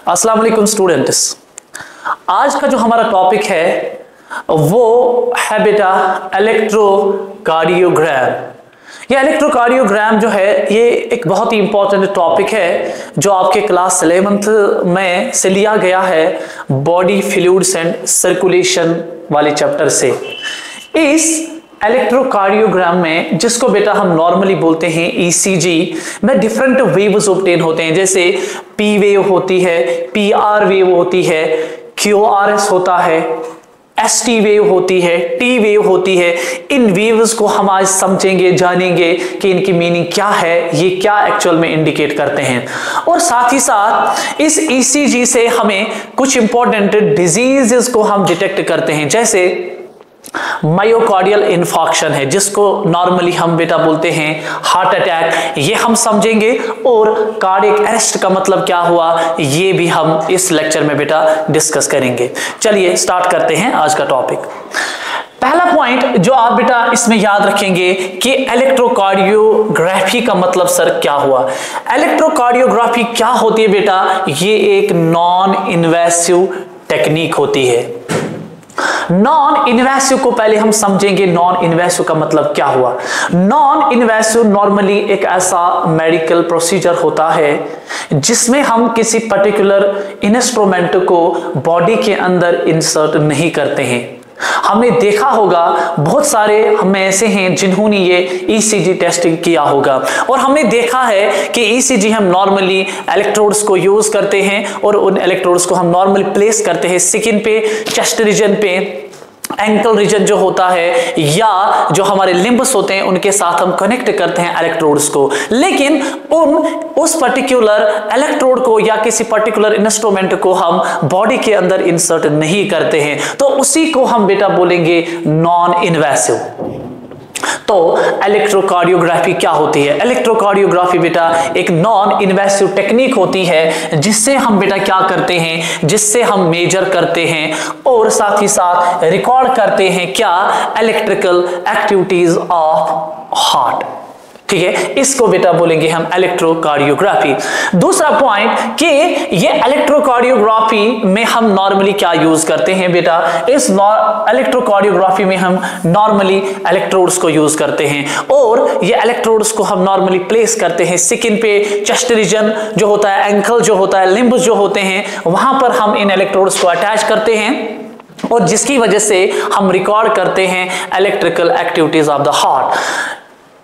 अस्सलाम वालेकुम स्टूडेंट्स। आज का जो हमारा टॉपिक है वो है बेटा इलेक्ट्रोकार्डियोग्राम। ये इलेक्ट्रोकार्डियोग्राम जो है ये एक बहुत ही इंपॉर्टेंट टॉपिक है जो आपके क्लास 11th में से लिया गया है बॉडी फ्लूइड्स एंड सर्कुलेशन वाले चैप्टर से। इस इलेक्ट्रोकार्डियोग्राम में, जिसको बेटा हम नॉर्मली बोलते हैं ईसीजी, में डिफरेंट वेव्स ऑब्टेन होते हैं, जैसे पी वेव होती है, पीआर वेव होती है, क्यूआरएस होता है, एसटी वेव होती है, टी वेव होती है। इन वेव्स को हम आज समझेंगे, जानेंगे कि इनकी मीनिंग क्या है, ये क्या एक्चुअल में इंडिकेट करते हैं। और साथ ही साथ इस ईसीजी से हमें कुछ इंपॉर्टेंट डिजीजेस को हम डिटेक्ट करते हैं, जैसे मायोकार्डियल इन्फॉक्शन है, जिसको नॉर्मली हम बेटा बोलते हैं हार्ट अटैक, ये हम समझेंगे। और कार्डियक अरेस्ट का मतलब क्या हुआ, ये भी हम इस लेक्चर में बेटा डिस्कस करेंगे। चलिए स्टार्ट करते हैं आज का टॉपिक। पहला पॉइंट जो आप बेटा इसमें याद रखेंगे कि इलेक्ट्रोकार्डियोग्राफी का मतलब सर क्या हुआ। इलेक्ट्रोकार्डियोग्राफी क्या होती है बेटा, ये एक नॉन इन्वेसिव टेक्निक होती है। नॉन इन्वेसिव को पहले हम समझेंगे, नॉन इन्वेसिव का मतलब क्या हुआ। नॉन इन्वेसिव नॉर्मली एक ऐसा मेडिकल प्रोसीजर होता है जिसमें हम किसी पर्टिकुलर इंस्ट्रूमेंट को बॉडी के अंदर इंसर्ट नहीं करते हैं। हमने देखा होगा बहुत सारे हम ऐसे हैं जिन्होंने ये ईसीजी टेस्टिंग किया होगा, और हमने देखा है कि ईसीजी हम नॉर्मली इलेक्ट्रोड्स को यूज करते हैं और उन इलेक्ट्रोड्स को हम नॉर्मली प्लेस करते हैं स्किन पे, चेस्ट रीजन पे, एंकल रीजन जो होता है, या जो हमारे लिम्ब्स होते हैं उनके साथ हम कनेक्ट करते हैं इलेक्ट्रोड्स को। लेकिन उस पर्टिकुलर इलेक्ट्रोड को या किसी पर्टिकुलर इंस्ट्रूमेंट को हम बॉडी के अंदर इंसर्ट नहीं करते हैं, तो उसी को हम बेटा बोलेंगे नॉन इन्वेसिव। तो इलेक्ट्रोकार्डियोग्राफी क्या होती है। इलेक्ट्रोकार्डियोग्राफी बेटा एक नॉन इन्वेसिव टेक्निक होती है जिससे हम बेटा क्या करते हैं, जिससे हम मेजर करते हैं और साथ ही साथ रिकॉर्ड करते हैं क्या, इलेक्ट्रिकल एक्टिविटीज ऑफ हार्ट। ठीक है, इसको बेटा बोलेंगे हम इलेक्ट्रोकार्डियोग्राफी। दूसरा पॉइंट कि ये इलेक्ट्रोकार्डियोग्राफी में हम नॉर्मली क्या यूज करते हैं बेटा, इस इलेक्ट्रोकार्डियोग्राफी में हम नॉर्मली इलेक्ट्रोड्स को यूज करते हैं, और ये इलेक्ट्रोड्स को हम नॉर्मली प्लेस करते हैं स्किन पे, चेस्ट रीजन जो होता है, एंकल जो होता है, लिम्ब्स जो होते हैं, वहां पर हम इन इलेक्ट्रोड्स को अटैच करते हैं, और जिसकी वजह से हम रिकॉर्ड करते हैं electrical activities of the heart.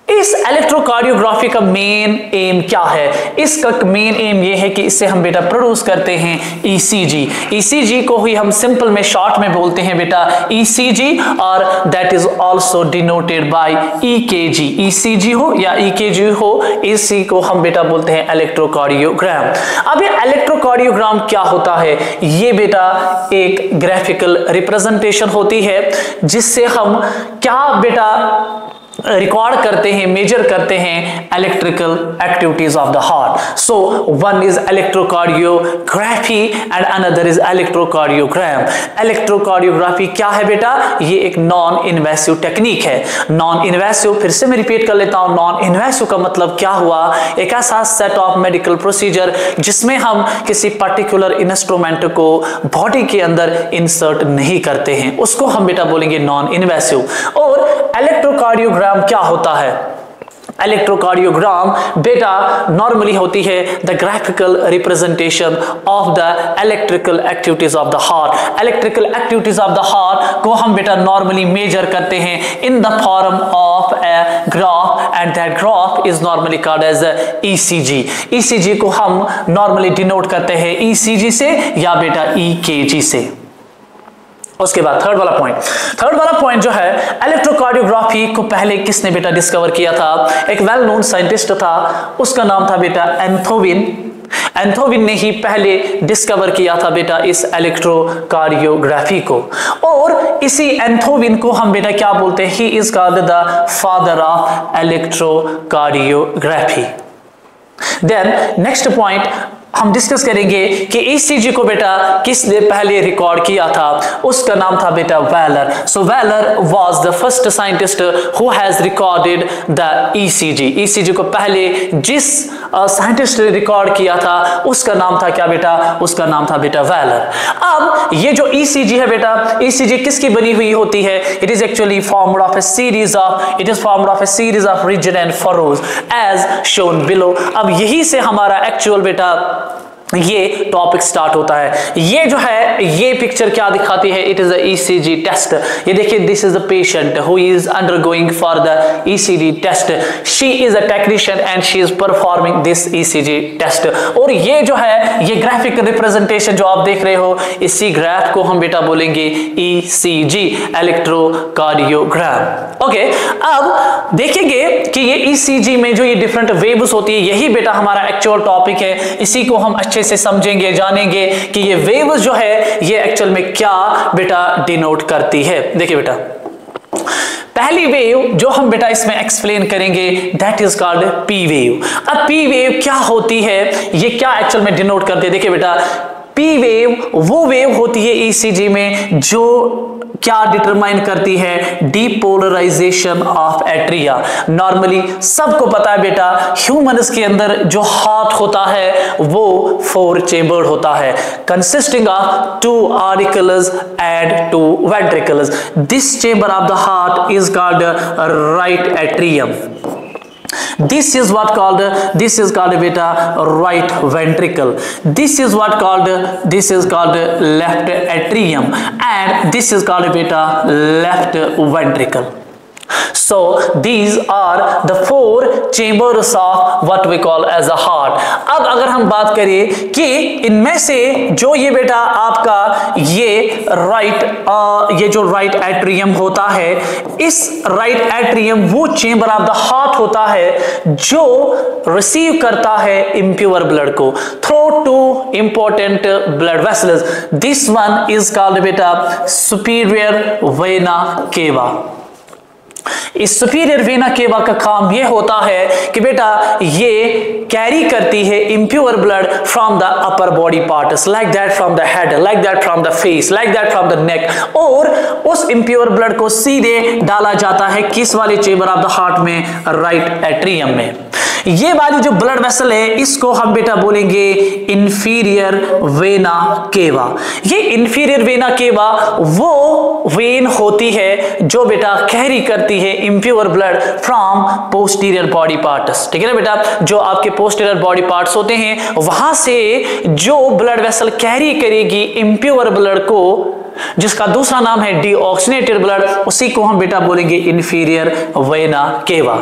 इस इलेक्ट्रोकार्डियोग्राफी का मेन एम क्या है, इसका मेन एम ये है कि इससे हम बेटा प्रोड्यूस करते हैं ईसीजी। ईसीजी को ही हम सिंपल में शॉर्ट में बोलते हैं बेटा ईसीजी, और that is also denoted by EKG. ECG हो या ईकेजी हो, इसी को हम बेटा बोलते हैं इलेक्ट्रोकार्डियोग्राम। अब ये इलेक्ट्रोकार्डियोग्राम क्या होता है, ये बेटा एक ग्राफिकल रिप्रेजेंटेशन होती है जिससे हम क्या बेटा रिकॉर्ड करते हैं, मेजर करते हैं electrical activities of the heart. So one is electrocardiography and another is electrocardiogram. Electrocardiography क्या है बेटा, ये एक नॉन इन्वेसिव टेक्निक है। नॉन इन्वेसिव, फिर से मैं रिपीट कर लेता हूं, नॉन इन्वेसिव का मतलब क्या हुआ, एक ऐसा सेट ऑफ मेडिकल प्रोसीजर जिसमें हम किसी पर्टिकुलर इंस्ट्रूमेंट को बॉडी के अंदर इंसर्ट नहीं करते हैं, उसको हम बेटा बोलेंगे नॉन इन्वेसिव। और इलेक्ट्रोकार्डियोग्राम क्या होता है, इलेक्ट्रोकार्डियोग्राम बेटा नॉर्मली होती है the graphical representation of the electrical activities of the heart. Electrical activities of the heart को हम बेटा नॉर्मली मेजर करते हैं in the form of a graph, and that graph is normally called as ECG. ECG को हम normally denote करते हैं ECG से या बेटा ईकेजी से। उसके बाद थर्ड वाला पॉइंट जो है, इलेक्ट्रोकार्डियोग्राफी को पहले किसने बेटा डिस्कवर किया था, एक वेल नोन साइंटिस्ट था, उसका नाम था बेटा एंथोविन। एंथोविन ने ही पहले डिस्कवर किया था बेटा इस इलेक्ट्रोकार्डियोग्राफी को, और इसी एंथोविन को हम बेटा क्या बोलते हैं, he is called the father of electrocardiography. Then next point, हम डिस्कस करेंगे कि ईसीजी को बेटा किसने पहले रिकॉर्ड किया था। उसका नाम था बेटा Waller. So Waller was the first scientist who has recorded the ECG. ECG को पहले जिस साइंटिस्ट ने रिकॉर्ड किया था उसका नाम था क्या बेटा, उसका नाम था बेटा वेलर। अब ये जो ईसीजी है बेटा, ईसीजी किसकी बनी हुई होती है? It is actually formed of a series of ridges and furrows as shown below। अब यही से हमारा एक्चुअल बेटा ये टॉपिक स्टार्ट होता है। ये जो है ये पिक्चर क्या दिखाती है? It is a ECG test. ये देखिए, this is the patient who is undergoing for the ECG test. She is a technician and she is performing this ECG test. और ये जो है ये ग्राफिक रिप्रेजेंटेशन जो आप देख रहे हो, इसी ग्राफ को हम बेटा बोलेंगे ईसीजी, इलेक्ट्रोकार्डियोग्राम। ओके, अब देखेंगे कि ये ईसीजी में जो ये डिफरेंट वेव्स होती है, यही बेटा हमारा एक्चुअल टॉपिक है। इसी को हम अच्छे से समझेंगे, जानेंगे कि ये वेव्स जो है ये एक्चुअल में क्या बेटा डिनोट करती है। देखिए बेटा, पहली वेव जो हम बेटा इसमें एक्सप्लेन करेंगे that is called P wave. अब पी वेव क्या होती है, ये क्या एक्चुअल में डिनोट करती है? देखिए बेटा, पी वेव वो वेव होती है ईसीजी में जो क्या डिटरमाइन करती है? Depolarisation of atria. नॉर्मली सबको पता है बेटा, ह्यूमंस के अंदर जो हार्ट होता है वो 4 चेंबर्ड होता है, consisting of 2 auricles and 2 ventricles। This chamber of the heart is called right atrium. This is called beta right ventricle. This is called left atrium, and this is called beta left ventricle. So these are the 4 chambers of what we call as a heart। अब अगर हम बात करें कि इनमें से जो ये बेटा आपका ये जो राइट एट्रियम होता है, इस राइट एट्रियम वो चेंबर ऑफ द हार्ट होता है जो रिसीव करता है इम्प्योर ब्लड को through 2 important blood vessels. This one is called बेटा सुपीरियर वेना केवा। इस सुपीरियर वेना केवा का काम यह होता है कि बेटा ये कैरी करती है impure blood from the upper body parts, like that from the head, like that from the face, like that from the neck, और उस इम्प्योर ब्लड को सीधे डाला जाता है किस वाले चेंबर ऑफ द हार्ट में? राइट एट्रियम में। ये वाली जो ब्लड वेसल है इसको हम बेटा बोलेंगे इंफीरियर वेना केवा। ये इंफीरियर वेना केवा वो वेन होती है जो बेटा कैरी करती है impure blood from posterior body parts. ठीक है ना बेटा, जो आपके पोस्टीरियर बॉडी पार्ट्स होते हैं वहां से जो ब्लड वेसल कैरी करेगी इम्प्योर ब्लड को, जिसका दूसरा नाम है डीऑक्सीनेटेड ब्लड, उसी को हम बेटा बोलेंगे इंफीरियर वेना केवा।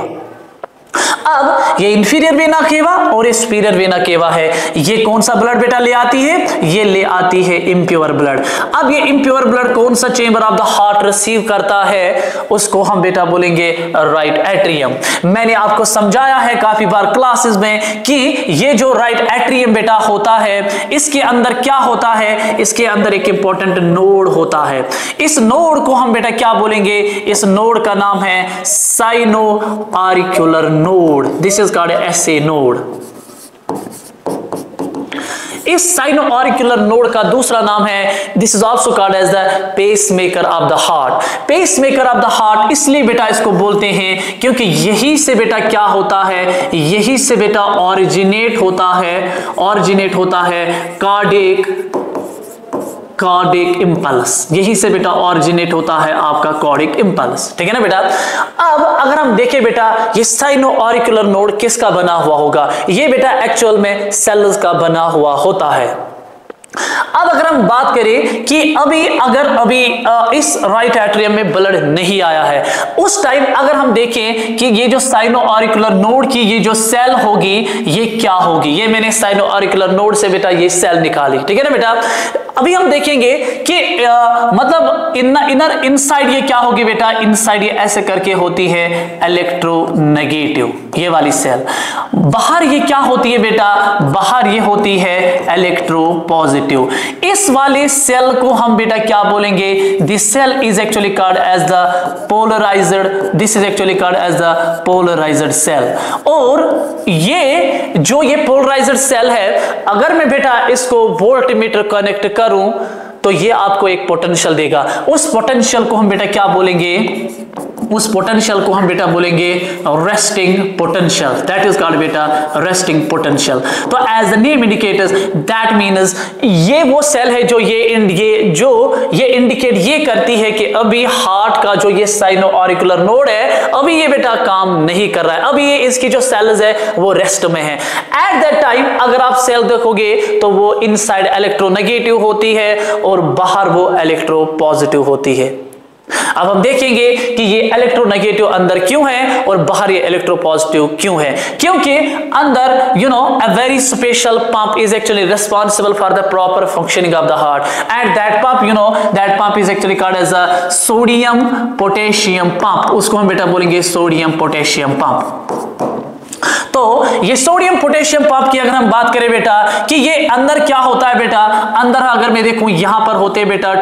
अब ये इंफीरियर वेना केवा और ये सुपीरियर वेना केवा है, ये कौन सा ब्लड बेटा ले आती है? ये ले आती है इम्प्योर ब्लड। अब ये इम्प्योर ब्लड कौन सा chamber of the heart receive करता है? उसको हम बेटा बोलेंगे राइट एट्रियम। मैंने आपको समझाया है काफी बार क्लासेस में कि ये जो राइट एट्रियम बेटा होता है इसके अंदर क्या होता है? इसके अंदर एक इंपॉर्टेंट नोड होता है। इस नोड को हम बेटा क्या बोलेंगे? इस नोड का नाम है sino auricular node. This is called SA node। इस साइनो ऑरिक्यूलर नोड का दूसरा नाम है, this is also called as the pacemaker of the heart. Pacemaker of the heart इसलिए बेटा इसको बोलते हैं क्योंकि यही से बेटा क्या होता है? यही से बेटा ऑरिजिनेट होता है कार्डिक इंपल्स। यही से बेटा ऑरिजिनेट होता है आपका कार्डिक इंपल्स। ठीक है ना बेटा। अब अगर हम देखें बेटा ये साइनो ऑरिक्यूलर नोड किसका बना हुआ होगा? ये बेटा एक्चुअल में सेल्स का बना हुआ होता है। अब अगर हम बात करें कि अभी इस राइट एट्रियम में ब्लड नहीं आया है, उस टाइम अगर हम देखें कि ये जो साइनो ऑरिक्यूलर नोड की ये जो सेल होगी ये क्या होगी? ये मैंने साइनो ऑरिक्यूलर नोड से बेटा ये सेल निकाली। ठीक है ना बेटा। अभी हम देखेंगे कि मतलब इनर इनसाइड ये क्या होगी बेटा, इनसाइड ये ऐसे करके होती है इलेक्ट्रोनेगेटिव, ये वाली सेल। बाहर ये क्या होती है बेटा, बाहर ये होती है इलेक्ट्रोपॉजिटिव। इस वाले सेल को हम बेटा क्या बोलेंगे, this cell is actually called as the polarized, this is actually called as the polarized cell. और ये जो ये पोलराइज्ड सेल है, अगर मैं बेटा इसको वोल्टमीटर कनेक्ट करूं तो ये आपको एक पोटेंशियल देगा। उस पोटेंशियल को हम बेटा क्या बोलेंगे, उस पोटेंशियल को हम बेटा बोलेंगे resting potential, that is called बेटा रेस्टिंग पोटेंशियल। तो as the name indicators, that means ये वो सेल है जो ये इंडिकेट ये करती है कि अभी हार्ट का जो ये साइनो ऑरिकुलर नोड है, अभी ये बेटा काम नहीं कर रहा है, अभी ये इसकी जो सेल्स है वो रेस्ट में है। एट दैट टाइम अगर आप सेल देखोगे तो वो इनसाइड इलेक्ट्रोनेगेटिव होती है और बाहर वो इलेक्ट्रोपॉजिटिव होती है। अब हम देखेंगे कि ये इलेक्ट्रोनेगेटिव अंदर क्यों है और बाहर ये इलेक्ट्रोपॉजिटिव क्यों है। क्योंकि अंदर a very special pump is actually responsible for the proper functioning of the heart, and that pump is actually called as a sodium potassium pump. उसको हम बेटा बोलेंगे सोडियम पोटेशियम पंप। तो ये सोडियम पोटेशियम पंप की अगर हम बात करें बेटा कि ये अंदर क्या होता है बेटा, अंदर अगर मैं देखूं यहां पर होते हैं बेटा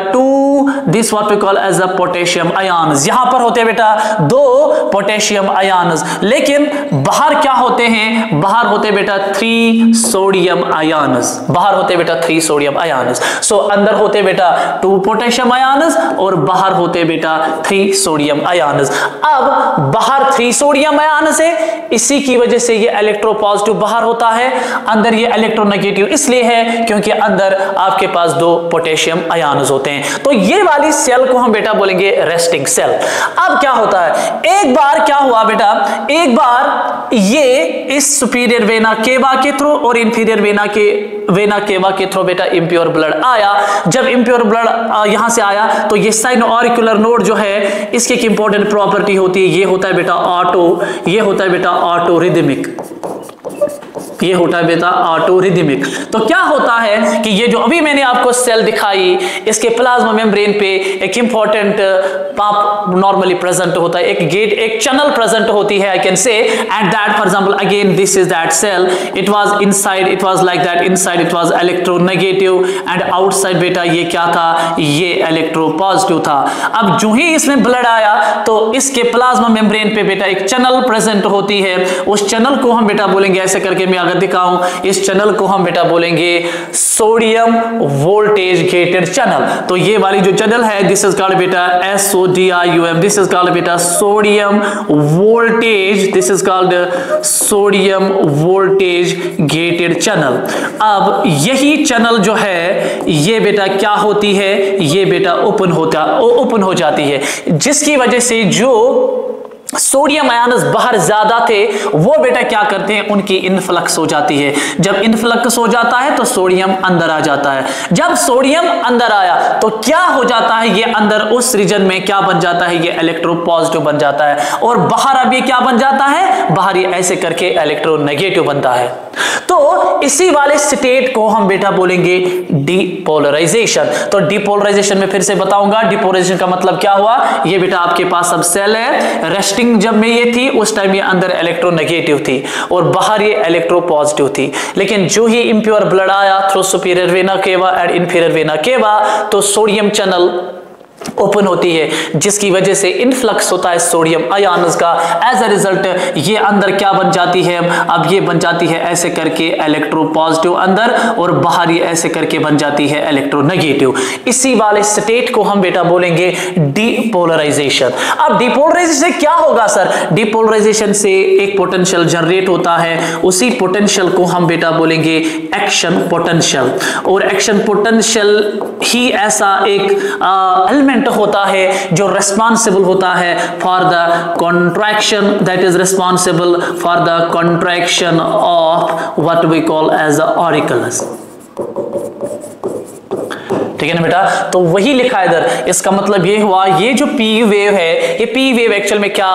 this what we call as a potassium ions, यहां पर होते हैं बेटा 2 पोटेशियम आयन्स, लेकिन बाहर क्या होते हैं, बाहर होते हैं बेटा 3 सोडियम आयन्स, बाहर होते हैं बेटा 3 सोडियम आयन्स। सो अंदर होते हैं बेटा 2 पोटेशियम आयन्स और बाहर होते हैं बेटा 3 सोडियम आयन्स। अब बाहर 3 सोडियम आयन्स है, इसी की वजह से ये इलेक्ट्रोपॉजिटिव बाहर होता है, अंदर ये इलेक्ट्रोनेगेटिव इसलिए है क्योंकि अंदर आपके पास 2 पोटेशियम आयन्स होते हैं। तो ये वाली सेल को हम बेटा बोलेंगे रेस्टिंग सेल। अब क्या होता है, एक बार क्या हुआ बेटा, एक बार ये इस सुपीरियर वेना केवा के थ्रू और इंफीरियर वेना केवा के थ्रू बेटा इंप्योर ब्लड आया। जब इंप्योर ब्लड यहां से आया तो ये साइनो ऑरिकुलर नोड जो है, इसकी एक इंपॉर्टेंट प्रॉपर्टी होती है, ये होता है बेटा ये होता है बेटा ऑटो रिदमिक, ये होता है बेटा ऑटो रिदमिक। तो क्या होता है कि ये जो अभी मैंने आपको सेल दिखाई, इसके प्लाज्मा मेम्ब्रेन पे एक इंपॉर्टेंट पंप नॉर्मली प्रेजेंट होता है, एक चैनल प्रेजेंट होती है, I can say, and that for example again this is that cell, it was inside, it was like that, inside it was electronegative and outside बेटा ये क्या था, ये इलेक्ट्रोपॉजिटिव था। अब जो ही इसमें ब्लड आया तो इसके प्लाज्मा मेम्ब्रेन पे बेटा एक चैनल प्रेजेंट होती है, उस चैनल को हम बेटा बोलेंगे, ऐसे करके मैं अगर दिखाऊं, इस चैनल को हम बेटा बोलेंगे सोडियम वोल्टेज गेटेड चैनल। तो ये वाली जो चैनल है दिस इज कॉल्ड बेटा SODIUM, दिस इज कॉल्ड बेटा sodium voltage, this is called sodium voltage gated channel. अब यही चैनल जो है ये बेटा क्या होती है, ये बेटा ओपन हो जाती है, जिसकी वजह से जो सोडियम आयन्स बाहर ज्यादा थे वो बेटा क्या करते हैं, उनकी इनफ्लक्स हो जाती है। जब इनफ्लक्स हो जाता है तो सोडियम अंदर आ जाता है, जब सोडियम अंदर आया तो क्या हो जाता है, ये अंदर उस रीजन में क्या बन जाता है, ये इलेक्ट्रोपॉजिटिव बन जाता है, और बाहर अब ये क्या बन जाता है, बाहर ये ऐसे करके इलेक्ट्रोनेगेटिव बनता है। तो इसी वाले स्टेट को हम बेटा बोलेंगे डिपोलराइजेशन। तो डिपोलराइजेशन में फिर से बताऊंगा, डिपोलराइजेशन का मतलब क्या हुआ, ये बेटा आपके पास अब सेल है, रेस्टिंग जब में ये थी उस टाइम ये अंदर इलेक्ट्रोनेगेटिव थी और बाहर ये इलेक्ट्रोपॉजिटिव थी, लेकिन जो ही इंप्योर ब्लड आया through superior vena cava and inferior vena cava तो सोडियम चैनल ओपन होती है, जिसकी वजह से इनफ्लक्स होता है सोडियम आयन्स का। एज अ रिजल्ट ये अंदर क्या बन जाती है, अब ये बन जाती है ऐसे करके इलेक्ट्रोपॉजिटिव अंदर, और बाहर ये ऐसे करके बन जाती है इलेक्ट्रोनेगेटिव। इसी वाले स्टेट को हम बेटा बोलेंगे डिपोलराइजेशन। अब डिपोलराइजेशन से क्या होगा सर, डिपोलराइजेशन से एक पोटेंशियल जनरेट होता है, उसी पोटेंशियल को हम बेटा बोलेंगे एक्शन पोटेंशियल। और एक्शन पोटेंशियल ही ऐसा एक एलिमेंट होता है जो रिस्पॉन्सिबल होता है for the contraction, that is responsible for the contraction of what we call as the auricles. ठीक है ना बेटा, तो वही लिखा है इधर। इसका मतलब ये हुआ, ये जो पी वेव है, ये पी वेव एक्चुअल में क्या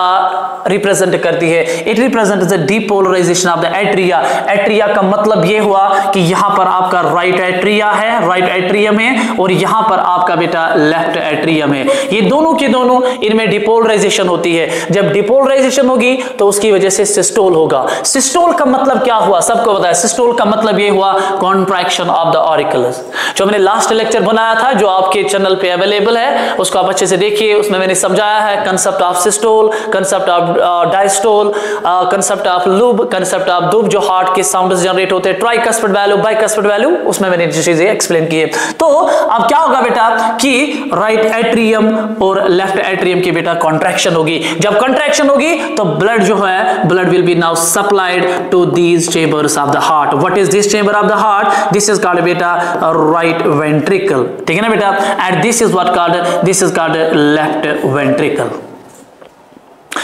रिप्रेजेंट करती है? It represent the depolarization of the atria. Atria का मतलब ये हुआ कि यहां पर आपका राइट एट्रिया है, राइट एट्रियम है, और यहां पर आपका बेटा लेफ्ट एट्रियम है। ये दोनों के दोनों इनमें डिपोलराइजेशन होती है। जब डिपोलराइजेशन होगी तो उसकी वजह से सिस्टोल होगा। सिस्टोल का मतलब क्या हुआ? सबको पता है सिस्टोल का मतलब ये हुआ कॉन्ट्रैक्शन ऑफ द ऑरिकल्स। जो मैंने लास्ट लेक्चर बनाया था, जो आपके चैनल पे अवेलेबल है, उसको आप अच्छे से देखिए। उसमें मैंने समझाया है concept of systole, concept of diastole, concept of lube, concept of दुब, जो हार्ट के साउंड्स जनरेट होते हैं, ट्राइकस्पिड वैल्यू, बाइकस्पिड वैल्यू, उसमें मैंने चीजें एक्सप्लेन की है। तो अब क्या होगा बेटा कि राइट एट्रियम और लेफ्ट एट्रियम की बेटा कॉन्ट्रैक्शन होगी। जब कॉन्ट्रैक्शन होगी तो ब्लड जो है, blood will be now supplied to these chambers of the heart. What is this chamber of the heart? This is called बेटा राइट वेंट्रिकल, ठीक है ना बेटा? And this is what called, this is called left ventricle.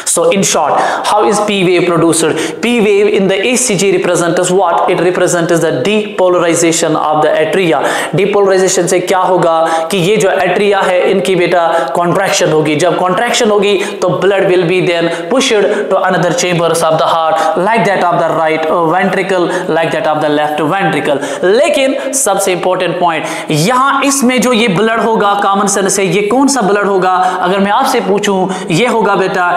So in short, how is P wave produced? P wave in the ECG represents what? It represents the depolarization of the atria. Depolarization से क्या होगा कि ये जो atria है इनकी बेटा contraction होगी। जब contraction होगी तो blood will be then pushed to another chambers of the heart, like that of the right ventricle, like that of the left ventricle. लेकिन सबसे important point, यहाँ इसमें जो ये blood होगा common sense से, ये कौन सा blood होगा? अगर मैं आपसे पूछूं, ये होगा बेटा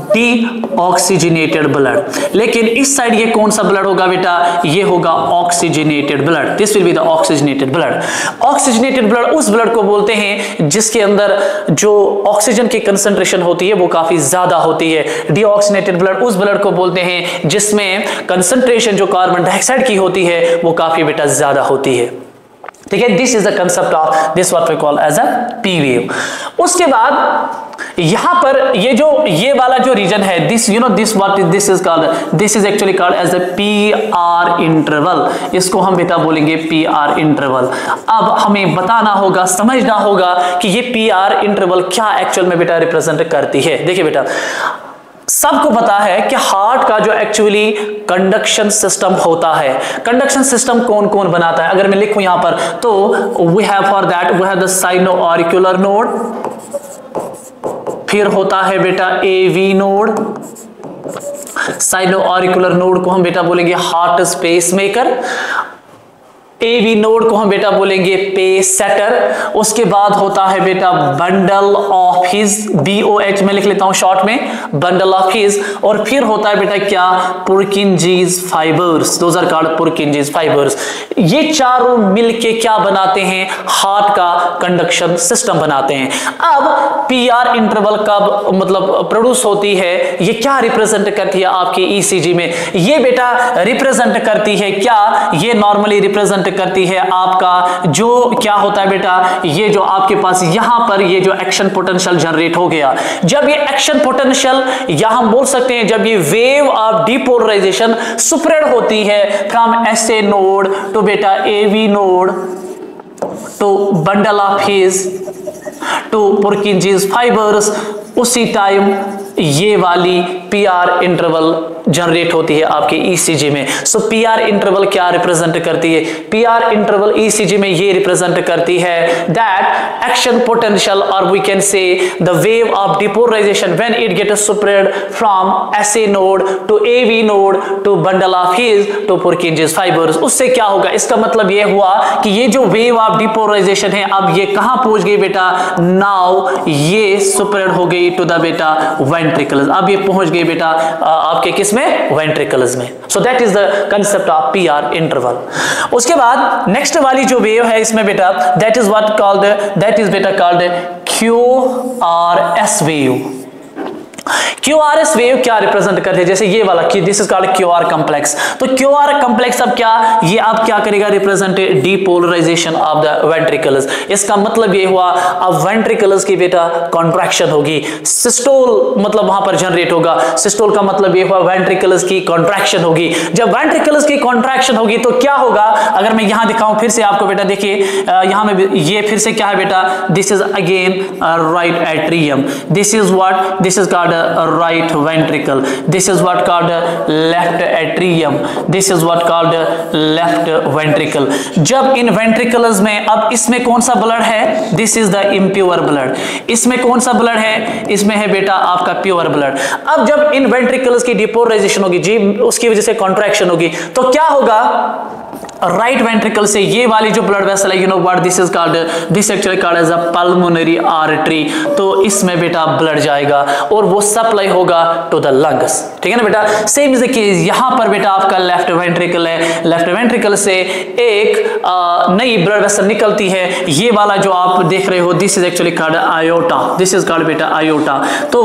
डीऑक्सीजनेटेड ब्लड। लेकिन इस साइड ये कौन सा ब्लड होगा बेटा? ये होगा oxygenated blood. This will be the oxygenated blood. Oxygenated blood उस ब्लड को बोलते हैं जिसके अंदर जो ऑक्सीजन की कंसंट्रेशन होती है वो काफी ज्यादा होती है। डीऑक्सीजनेटेड ब्लड उस ब्लड को बोलते हैं जिसमें कंसंट्रेशन जो कार्बन डाइऑक्साइड की होती है वो काफी बेटा ज्यादा होती है, ठीक है? This is the concept of this what we call as a P wave. उसके बाद यहां पर ये वाला जो रीजन है, this you know this what is this is called, this is actually called as a P R interval. इसको हम बेटा बोलेंगे पी आर इंटरवल। अब हमें बताना होगा, समझना होगा कि ये पी आर इंटरवल क्या एक्चुअल में बेटा रिप्रेजेंट करती है। देखिए बेटा, सबको पता है कि हार्ट का जो एक्चुअली कंडक्शन सिस्टम होता है, कंडक्शन सिस्टम कौन कौन बनाता है? अगर मैं लिखूं यहां पर तो we have for that we have the sino auricular node, फिर होता है बेटा AV node. Sino auricular node को हम बेटा बोलेंगे heart space maker. AV node को हम बेटा बोलेंगे पेस सेटर। उसके बाद होता है बेटा बंडल ऑफ हिज, BOH में लिख लेता हूं शॉर्ट में, बंडल ऑफ हिज। और फिर होता है बेटा क्या? Purkinje's fibres, those are called Purkinje's fibres. ये चारों मिलके क्या बनाते हैं? हार्ट का कंडक्शन सिस्टम बनाते हैं। अब PR इंटरवल कब मतलब प्रोड्यूस होती है? ये क्या रिप्रेजेंट करती है आपके ECG में? ये बेटा रिप्रेजेंट करती है क्या? ये नॉर्मली रिप्रेजेंट करती है आपका जो क्या होता है बेटा, ये जो आपके पास यहां पर ये जो एक्शन पोटेंशियल जनरेट हो गया। जब ये एक्शन पोटेंशियल, या हम बोल सकते हैं जब ये वेव ऑफ डीपोलराइजेशन स्प्रेड होती है फ्रॉम SA नोड टू बेटा AV node to bundle of His to Purkinje's fibres, उसी टाइम ये वाली PR इंटरवल जनरेट होती है आपके ECG में। सो PR इंटरवल क्या रिप्रेजेंट करती है? PR इंटरवल ECG में ये रिप्रेजेंट करती है दैट एक्शन पोटेंशियल, और we can say the wave of depolarisation when it gets spread from SA node to AV node to bundle of His to Purkinje's fibres. उससे क्या होगा? इसका मतलब ये हुआ कि ये जो वेव ऑफ डिपोलराइजेशन है अब ये कहां पहुंच गई बेटा? नाउ ये स्प्रेड हो गई टू द बेटा वेंट्रिकल्स। अब ये पहुंच गई बेटा आपके किस में? वेंट्रिकल्स में। So that is the concept of PR interval. उसके बाद नेक्स्ट वाली जो वेव है इसमें बेटा, that is what called, that is बेटा called QRS wave. QRS wave क्या रिप्रेजेंट करते हैं? जैसे ये वाला this is called QR complex. तो QR कॉम्प्लेक्स अब क्या, ये अब क्या करेगा? Represent depolarisation of the ventricles. इसका मतलब ये हुआ अब वेंट्रिकल्स की बेटा कॉन्ट्रैक्शन होगी, सिस्टोल मतलब वहां पर जनरेट होगा। सिस्टोल का मतलब ये हुआ वेंट्रिकल्स की कॉन्ट्रैक्शन होगी। जब वेंट्रिकल्स की कॉन्ट्रैक्शन होगी तो क्या होगा? अगर मैं यहां दिखाऊं फिर से आपको बेटा, देखिए यहां में ये फिर से क्या है बेटा? This is again right atrium. This is what, this is called right ventricle. This is what called left atrium. This is what called left ventricle. जब इन ventricles में, अब इसमें कौन सा ब्लड है? This is the impure blood. इसमें कौन सा ब्लड है? इसमें है बेटा आपका प्योर ब्लड. अब जब इन ventricles की डिपोलराइजेशन होगी जी, उसकी वजह से कॉन्ट्रैक्शन होगी, तो क्या होगा? राइट वेंट्रिकल से ये वाली जो ब्लड वेसल है, you know what this is called, this actually called as a pulmonary artery. तो इसमें बेटा ब्लड जाएगा और वो सप्लाई होगा टू द लंग्स. ठीक है ना बेटा. सेम इज द केस यहां पर बेटा आपका लेफ्ट वेंट्रिकल है. लेफ्ट वेंट्रिकल से एक नई ब्लड वेसल निकलती है. ये वाला जो आप देख रहे हो, this is actually called iota. This is called बेटा आयोटा. तो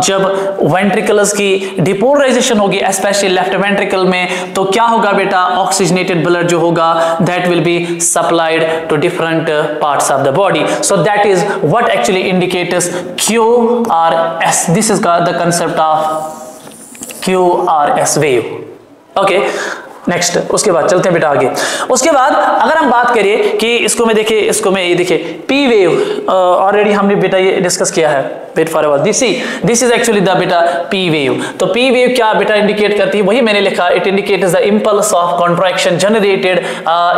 जब वेंट्रिकल्स की डिपोलराइजेशन होगी स्पेशली लेफ्ट वेंट्रिकल में, तो क्या होगा बेटा? ऑक्सीजनेटेड ब्लड जो होगा that will be supplied to different parts of the body. So that is what actually indicates QRS. This is called the concept of QRS wave. Okay. Next, उसके बाद चलते हैं बेटा आगे. उसके बाद अगर हम बात करें कि इसको में देखिए, इसको में ये देखिए पी वेव, ऑलरेडी हमने बेटा ये डिस्कस किया है. Wait for our. This is actually the बेटा पी वेव. तो पी वेव क्या बेटा इंडिकेट करती है? वही मैंने लिखा, it indicates the impulse of contraction generated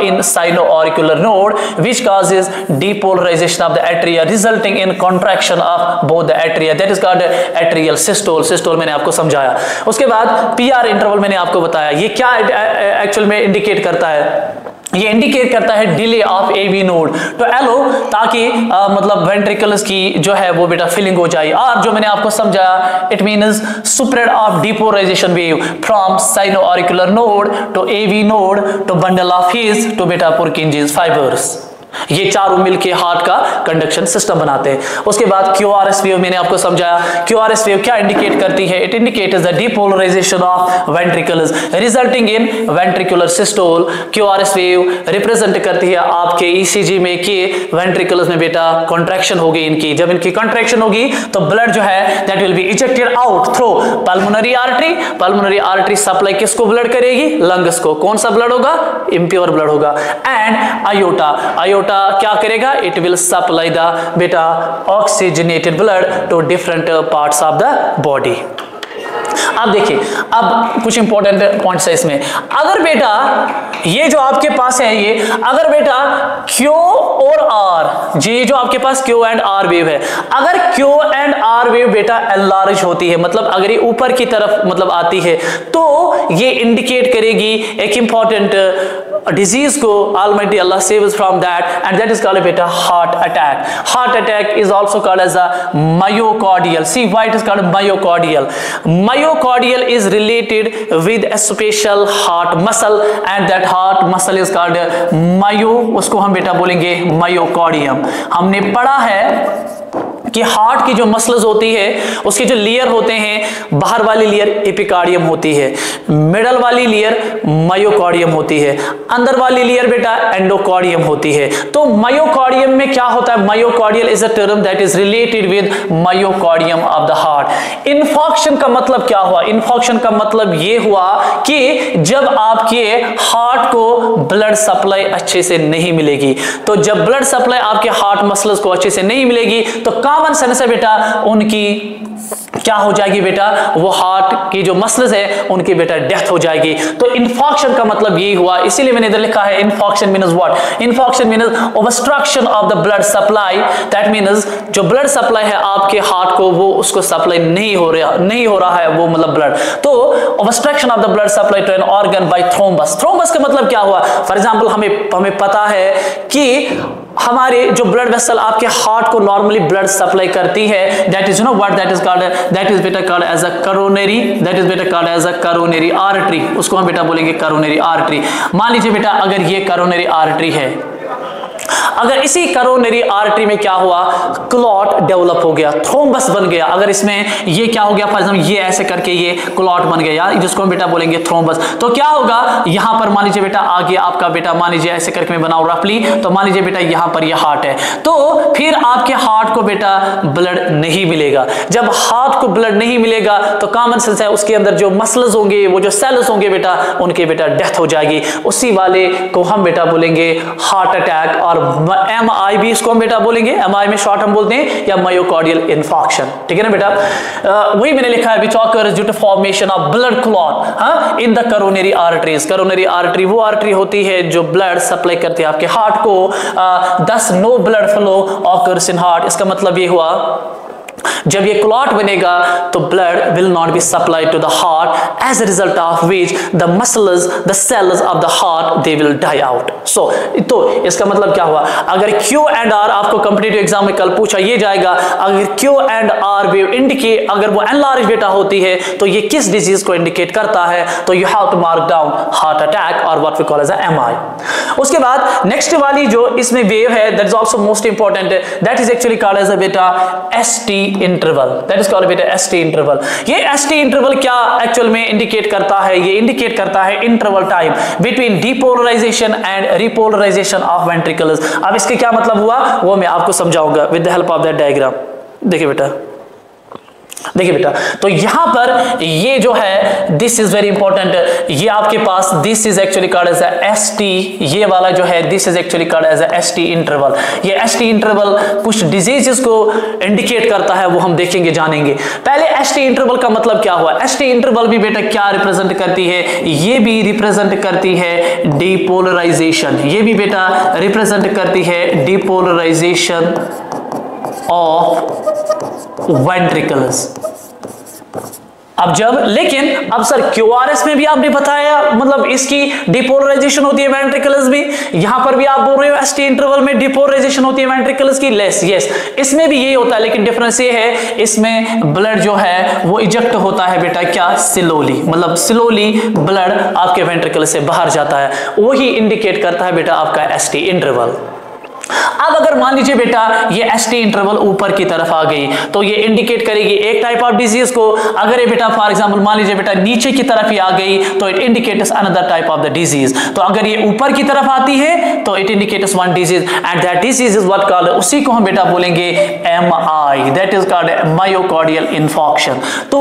in sino auricular node which causes depolarization of the atria resulting in contraction of both the atria. That is called atrial systole. Systole मैंने आपको समझाया. उसके बाद पीआर इंटरवल मैंने आपको बताया. ये क्या एक्चुअल में इंडिकेट करता है? ये इंडिकेट करता है डिले ऑफ एवी नोड तो एलो, ताकि मतलब वेंट्रिकल्स की जो है वो बेटा फिलिंग हो जाए. और जो मैंने आपको समझाया, it means spread of depolarization wave from sino auricular node to AV node to bundle of His to बेटा पुरकिंजीज फाइबर्स. ये चारों मिलके हार्ट का कंडक्शन सिस्टम बनाते हैं. उसके बाद क्यूआरएस वेव मैंने आपको समझाया. क्यूआरएस वेव क्या इंडिकेट करती है? It indicates the depolarisation of ventricles resulting in ventricular systole. QRS wave represent करती है आपके ईसीजी में कि वेंट्रिकल्स में बेटा कॉन्ट्रैक्शन होगी इनकी. जब इनकी कॉन्ट्रैक्शन होगी तो ब्लड जो है that will be ejected out through pulmonary artery. Pulmonary artery supply किसको ब्लड करेगी? लंग्स को. कौन सा ब्लड होगा? इम्प्योर ब्लड होगा. एंड आयोटा क्या करेगा? इट विल सप्लाई द बेटा oxygenated blood to different parts of the body. अब देखिए, अब कुछ इंपॉर्टेंट पॉइंट्स है इसमें. अगर बेटा ये जो आपके पास है, ये अगर बेटा क्यू और आर, ये जो आपके पास क्यू एंड आर वेव है, अगर क्यू एंड आर वेव बेटा एनलार्ज होती है, मतलब अगर ये ऊपर की तरफ मतलब आती है, तो ये इंडिकेट करेगी एक इंपॉर्टेंट डिजीज को. Almighty Allah save us from that, and that is called बेटा heart attack. Heart attack is also called as a myocardial. See why it is called myocardial? Myocardial is related with a special heart muscle and that heart muscle is called myo. उसको हम बेटा बोलेंगे myocardium. हमने पढ़ा है कि heart की जो मसल्स होती है उसके जो लेयर होते हैं, बाहर वाली लेयर एपिकार्डियम होती है, मिडल वाली लेयर मायोकार्डियम होती है, अंदर वाली लेयर बेटा एंडोकार्डियम होती है. तो मायोकार्डियम में क्या होता है? Myocardial is a term that is related with myocardium of the heart. Infarction का मतलब क्या हुआ? इन्फॉक्शन का मतलब ये हुआ कि जब आपके हार्ट को ब्लड सप्लाई अच्छे से नहीं मिलेगी, तो जब ब्लड सप्लाई आपके हार्ट मसल्स को अच्छे से नहीं मिलेगी तो कॉमन सेंस है बेटा उनकी क्या हो जाएगी बेटा? वो हार्ट की जो मसल्स है उनकी बेटा डेथ हो जाएगी. तो इन्फॉक्शन का मतलब यही हुआ. इसीलिए मैंने इधर लिखा है infarction means what? Infarction means obstruction of the blood supply. That means जो ब्लड सप्लाई है आपके हार्ट को, वो उसको सप्लाई नहीं हो रहा है वो मतलब ब्लड. तो obstruction of the blood supply to an organ by thrombus. Thrombus का मतलब क्या हुआ? फॉर एग्जांपल हमें पता है कि हमारे जो ब्लड वेसल आपके हार्ट को नॉर्मली ब्लड सप्लाई करती है, that is no what that is called, that is बेटा called as a coronary, that is बेटा called as a coronary artery. उसको हम बेटा बोलेंगे करोनरी आर्टरी. मान लीजिए बेटा अगर ये करोनरी आर्टरी है, अगर इसी करोनरी आर्टरी में क्या हुआ? क्लॉट डेवलप हो गया, थ्रोम्बस बन गया. अगर इसमें ये क्या हो गया? फॉर एग्जांपल ये ऐसे करके ये क्लॉट बन गया, जिसको हम बेटा बोलेंगे थ्रोम्बस. तो क्या होगा? यहां पर मान लीजिए बेटा आगे आपका बेटा, मान लीजिए ऐसे करके मैं बनाऊं रफली, तो मान लीजिए बेटा यहां पर ये हार्ट है, तो फिर आपके हार्ट को बेटा ब्लड नहीं मिलेगा. जब हार्ट को ब्लड नहीं मिलेगा तो कॉमन सेंस है उसके अंदर जो मसल्स होंगे, वो जो सेल्स होंगे बेटा, उनके बेटा डेथ हो जाएगी. उसी वाले को हम बेटा बोलेंगे हार्ट अटैक और MI भी इसको हम बेटा बोलेंगे, MI में शॉर्ट हम बोलते हैं, या मायोकार्डियल इन्फॉक्शन, ठीक है ना बेटा। वही मैंने लिखा है, which occurs due to formation of blood clot in the coronary arteries. Coronary artery वो आर्टरी होती है जो ब्लड सप्लाई करती है आपके हार्ट को, thus no blood flow occurs in heart. इसका मतलब ये हुआ जब ये क्लॉट बनेगा तो blood will not be supplied to the heart, as a result of which the muscles the cells of the heart they will die out. So तो इसका मतलब क्या हुआ, अगर Q एंड R आपको कॉम्पिटिटिव एग्जाम में कल पूछा ये जाएगा, अगर Q and R wave indicate, अगर वो एनलार्ज बेटा होती है तो ये किस डिजीज को इंडिकेट करता है, तो you have to mark down heart attack और what we call as MI। उसके बाद नेक्स्ट वाली जो इसमें वेव है, that is also most important, that is actually called as a बेटा ST interval, that is called बेटा ST इंटरवल। ये ST इंटरवल क्या एक्चुअल में इंडिकेट करता है, ये इंडिकेट करता है interval time between depolarisation and repolarisation of ventricles. अब इसके क्या मतलब हुआ वो मैं आपको समझाऊंगा with the help of that diagram. देखिए बेटा, देखिए बेटा, तो यहां पर ये जो है दिस इज वेरी इंपॉर्टेंट, ये आपके पास this is actually called as a ST, ये वाला जो है this is actually called as a ST interval. ये ST इंटरवल कुछ डिजीजेस को इंडिकेट करता है, वो हम देखेंगे जानेंगे। पहले ST इंटरवल का मतलब क्या हुआ, ST इंटरवल भी बेटा क्या रिप्रेजेंट करती है, ये भी रिप्रेजेंट करती है डीपोलराइजेशन, ये भी बेटा रिप्रेजेंट करती है डीपोलराइजेशन ऑफ वेंट्रिकल्स। अब जब, लेकिन अब सर QRS में भी आपने बताया मतलब इसकी डिपोलराइजेशन होती है वेंट्रिकल्स भी, यहां पर भी आप बोल रहे हो ST इंटरवल में डिपोलराइजेशन होती है वेंट्रिकल्स की, लेस यस इसमें भी यही होता है, लेकिन डिफरेंस ये है इसमें ब्लड जो है वो इजेक्ट होता है बेटा क्या, स्लोली, मतलब स्लोली ब्लड आपके वेंट्रिकल से बाहर जाता है, वही इंडिकेट करता है बेटा आपका ST इंटरवल। अब अगर मान लीजिए बेटा ये ST इंटरवल ऊपर की तरफ आ गई तो ये इंडिकेट करेगी एक टाइप ऑफ डिजीज को, अगर ये बेटा फॉर एग्जांपल मान लीजिए बेटा नीचे की तरफ ही आ गई तो it indicates another type of the disease. तो अगर ये ऊपर की तरफ आती है तो it indicates one disease and that disease is what called, उसी को हम बेटा बोलेंगे MI, that is called myocardial infarction. तो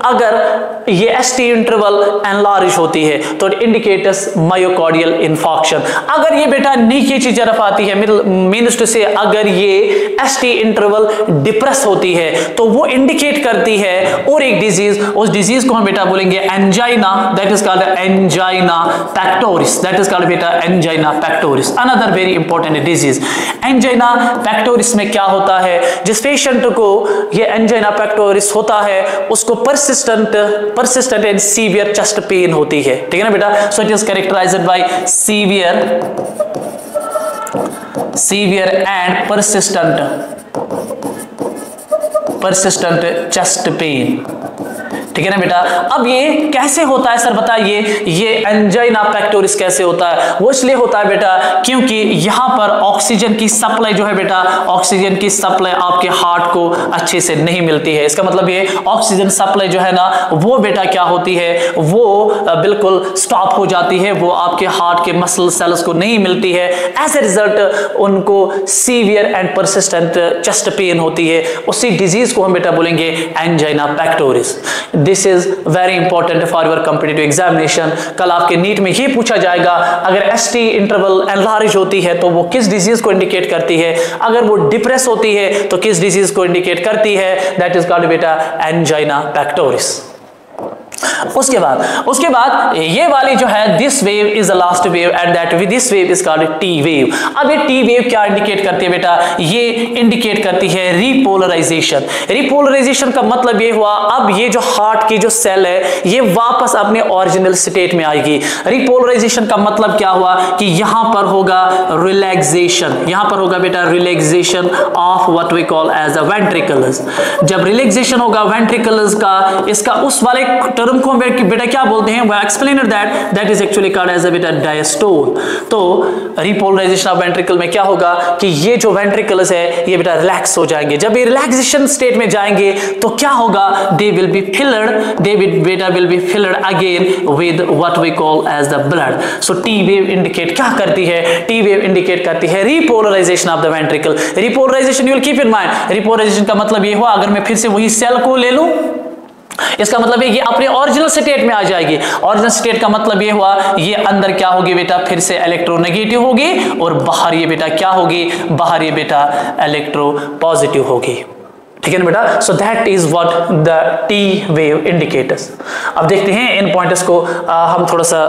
अगर ये ST इंटरवल एनलार्ज होती है तो इट इंडिकेट्स मायोकार्डियल इन्फॉक्शन। अगर ये बेटा नीचे की तरफ आती है मीन्स टू से अगर ये ST इंटरवल डिप्रेस होती है तो वो इंडिकेट करती है और एक डिजीज, उस डिजीज को हम बेटा बोलेंगे angina, that is called angina pectoris, that is called बेटा angina pectoris, another very important disease. Angina pectoris में क्या होता है, जिस पेशेंट को ये एंजाइना पेक्टोरिस होता है उसको persistent and severe chest pain होती है, ठीक है ना बेटा। So it is characterized by severe and persistent chest pain, ठीक है ना बेटा। अब ये कैसे होता है सर बताइए, ये एंजाइना पेक्टोरिस कैसे होता है, वो इसलिए होता है बेटा क्योंकि यहां पर ऑक्सीजन की सप्लाई जो है बेटा, ऑक्सीजन की सप्लाई आपके हार्ट को अच्छे से नहीं मिलती है। इसका मतलब ये ऑक्सीजन सप्लाई जो है ना वो बेटा क्या होती है, वो बिल्कुल स्टॉप हो जाती है, वो आपके हार्ट के मसल सेल्स को नहीं मिलती है, एज ए रिजल्ट उनको severe and persistent chest pain होती है, उसी डिजीज को हम बेटा बोलेंगे angina pectoris. This is very important for your competitive examination. कल आपके नीट में ये पूछा जाएगा अगर ST इंटरवल एनलार्ज होती है तो वो किस डिजीज को इंडिकेट करती है, अगर वो डिप्रेस होती है तो किस डिजीज को इंडिकेट करती है, दैट इज कॉल्ड बेटा एंजाइना पेक्टोरिस। उसके बाद ये वाली जो है this wave is the last wave and that this wave is called T wave. अब ये T वेव क्या इंडिकेट करती है बेटा, ये इंडिकेट करती है रिपोलराइजेशन। रिपोलराइजेशन का मतलब ये हुआ अब ये जो हार्ट की जो सेल है ये वापस अपने ओरिजिनल स्टेट में आएगी। रिपोलराइजेशन का मतलब क्या हुआ कि यहां पर होगा रिलैक्सेशन, यहां पर होगा बेटा relaxation of what we call as the ventricles. जब रिलैक्सेशन होगा वेंट्रिकल्स का, इसका उस वाले टर्म को बेटा क्या बोलते हैं, वो explainer that is actually called as a बेटा डायस्टोल। तो रिपोलराइजेशन ऑफ वेंट्रिकल में क्या होगा कि ये जो वेंट्रिकल्स है ये बेटा रिलैक्स हो जाएंगे। जब ये रिलैक्सेशन स्टेट में जाएंगे तो क्या होगा, they will be filled again with what we call as the blood. So T wave indicate क्या करती है, टी वेव इंडिकेट करती है repolarization of the ventricle. Repolarization you will keep in mind, repolarization का मतलब ये हुआ अगर मैं फिर से वही सेल को ले लूं इसका मतलब है ये अपने ओरिजिनल स्टेट में आ जाएगी। ओरिजिनल स्टेट का मतलब ये हुआ ये अंदर क्या होगी बेटा, फिर से इलेक्ट्रोनेगेटिव होगी और बाहर ये बेटा क्या होगी, बाहर ये बेटा इलेक्ट्रो पॉजिटिव होगी। ठीक है ना बेटा। सो that is what the T wave indicators. अब देखते हैं इन पॉइंटर्स को हम थोड़ा सा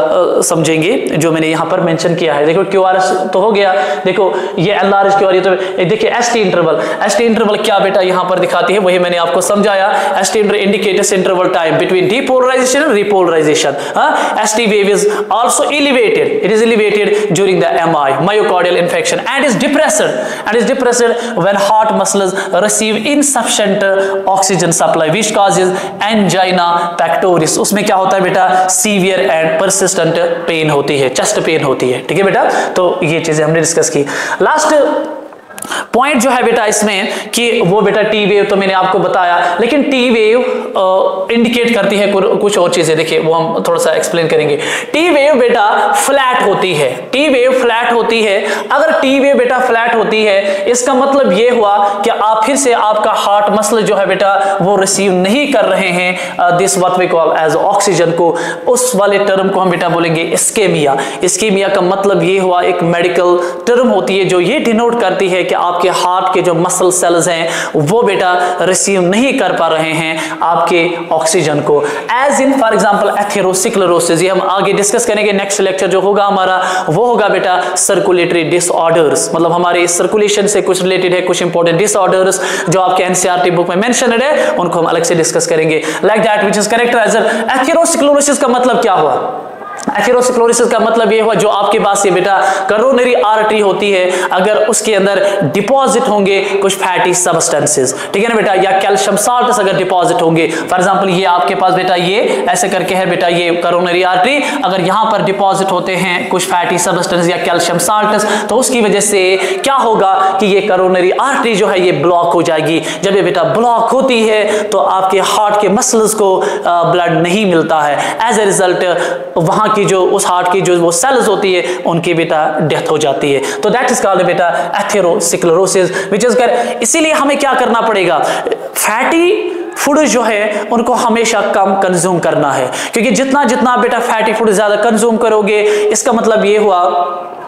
समझेंगे जो मैंने यहाँ पर मेंशन किया है। देखो क्यूआरएस तो हो गया, देखो ये एलआरएस क्यूआर, तो देखिए एसटी इंटरवल। एसटी इंटरवल क्या बेटा यहाँ पर दिखाती है, वही मैंने आपको समझाया। ST indicators interval time between depolarisation and repolarization. ST wave is also elevated, it is elevated during the MI myocardial infection and is depressed when heart muscles receive insufficient oxygen supply which causes angina pectoris। उसमें क्या होता है बेटा, severe and persistent pen होती है, chest pain होती है। ठीक है बेटा, तो ये चीजें हमने डिस्कस की। लास्ट पॉइंट जो है बेटा इसमें कि वो बेटा टी वेव तो मैंने आपको बताया, लेकिन टी वेव इंडिकेट करती है कुछ और चीजें। देखिए वो हम थोड़ा सा एक्सप्लेन करेंगे। टी वेव बेटा फ्लैट होती है, टी वेव फ्लैट होती है। अगर टी वेव बेटा फ्लैट होती है इसका मतलब ये हुआ कि आप फिर से आपका हार्ट मसल जो है बेटा वो रिसीव नहीं कर रहे हैं this what we call as oxygen को। उस वाले टर्म को हम बेटा बोलेंगे इस्केमिया। इस्केमिया का मतलब ये हुआ एक मेडिकल टर्म होती है जो ये डिनोट करती है कि आपके हार्ट के जो मसल सेल्स हैं वो बेटा रिसीव नहीं कर पा रहे हैं आपके ऑक्सीजन को। As in for example atherosclerosis, ये हम आगे डिस्कस करेंगे। नेक्स्ट लेक्चर जो होगा हमारा वो होगा बेटा सर्कुलेटरी डिसऑर्डर्स, मतलब हमारे सर्कुलेशन से कुछ रिलेटेड है, कुछ इंपॉर्टेंट डिसऑर्डर्स जो आपके एनसीईआरटी बुक में मेंशनड है उनको हम अलग से डिस्कस करेंगे। Like that which is characterized. Atherosclerosis का मतलब क्या हुआ, एथेरोस्क्लेरोसिस का मतलब ये हुआ जो आपके पास ये बेटा करोनरी आर्टरी होती है, अगर उसके अंदर डिपॉजिट होंगे कुछ फैटी सब्सटेंसेस, ठीक है ना बेटा, या कैल्शियम साल्ट्स अगर डिपॉजिट होंगे। फॉर एग्जांपल ये आपके पास बेटा ये ऐसे करके है बेटा ये करोनरी आर्टरी, अगर यहां पर डिपॉजिट होते हैं कुछ फैटी सब्सटेंस या कैल्शियम साल्ट्स तो उसकी वजह से क्या होगा कि ये करोनरी आर्टरी जो है ये ब्लॉक हो जाएगी। जब ये बेटा ब्लॉक होती है तो आपके हार्ट के मसल्स को ब्लड नहीं मिलता है। एज ए रिजल्ट वहां की जो उस हार्ट की जो वो सेल्स होती है उनकी बेटा डेथ हो जाती है। तो दैट इज कॉल्ड बेटा एथेरोस्क्लेरोसिस व्हिच इज कर। इसीलिए हमें क्या करना पड़ेगा, फैटी फूड जो है उनको हमेशा कम कंज्यूम करना है, क्योंकि जितना जितना बेटा फैटी फूड ज्यादा कंज्यूम करोगे इसका मतलब ये हुआ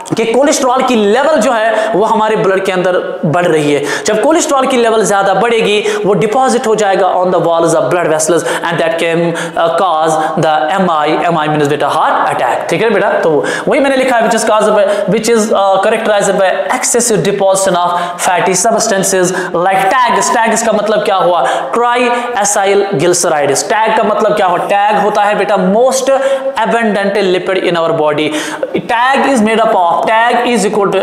कि कोलेस्ट्रॉल की लेवल जो है वो हमारे ब्लड के अंदर बढ़ रही है। जब कोलेस्ट्रॉल की लेवल ज्यादा बढ़ेगी वो डिपॉजिट हो जाएगा on the walls of blood vessels and that can cause the MI means बेटा हार्ट अटैक। ठीक है बेटा, तो वही मैंने लिखा है which is characterized by excessive deposition of fatty substances like tag. Tag इसका मतलब क्या हुआ, ट्राई एसाइल ग्लिसराइड्स। टैग का मतलब क्या हुआ, टैग होता है बेटा most abundant lipid in our body. Tag is made up of tag is equal to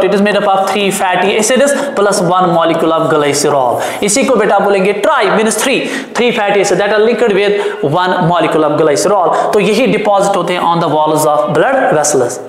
it is made up of 3 fatty acids plus 1 molecule of glycerol। इसी को बेटा बोलेंगे try means 3 fatty acids that are linked with 1 molecule of glycerol। तो यही deposit होते हैं on the walls of blood vessels.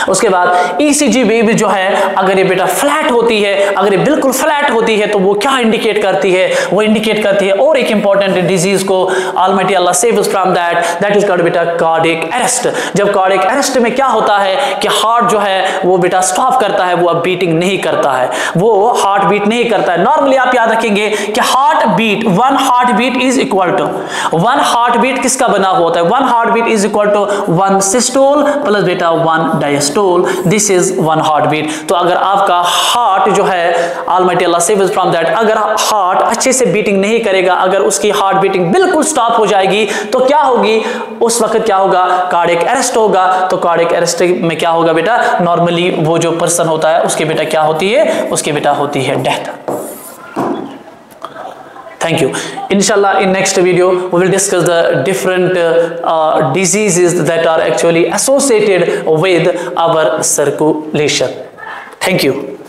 उसके बाद ईसीजी वेव जो है अगर ये बेटा फ्लैट होती है, अगर ये बिल्कुल फ्लैट होती है तो वो क्या इंडिकेट करती है, वो इंडिकेट करती है और एक इंपॉर्टेंट डिजीज को almighty Allah save us from that is called बेटा कार्डियक अरेस्ट। जब कार्डियक अरेस्ट में क्या होता है कि हार्ट जो है वो बेटा स्टॉप करता है, वो अब बीटिंग नहीं करता है, वो हार्ट बीट नहीं करता है। नॉर्मली आप याद रखेंगे कि heart beat, 1 heart beat is equal to 1 heart beat किसका बना हुआ होता है, 1 heart beat is equal to 1 systole plus बेटा 1 diastole, this is 1 heart beat. तो अगर आपका हार्ट जो है almighty Allah save us from that, अगर हार्ट अच्छे से बीटिंग नहीं करेगा, अगर उसकी हार्ट बीटिंग बिल्कुल स्टॉप हो जाएगी तो क्या होगी, उस वक्त क्या होगा, कार्डियक अरेस्ट होगा। तो कार्डियक अरेस्ट में क्या होगा बेटा, नॉर्मली वो जो पर्सन होता है उसकी बेटा क्या होती है, उसकी बेटा होती है death. Thank you. Inshallah, in next video, we will discuss the different diseases that are actually associated with our circulation. Thank you.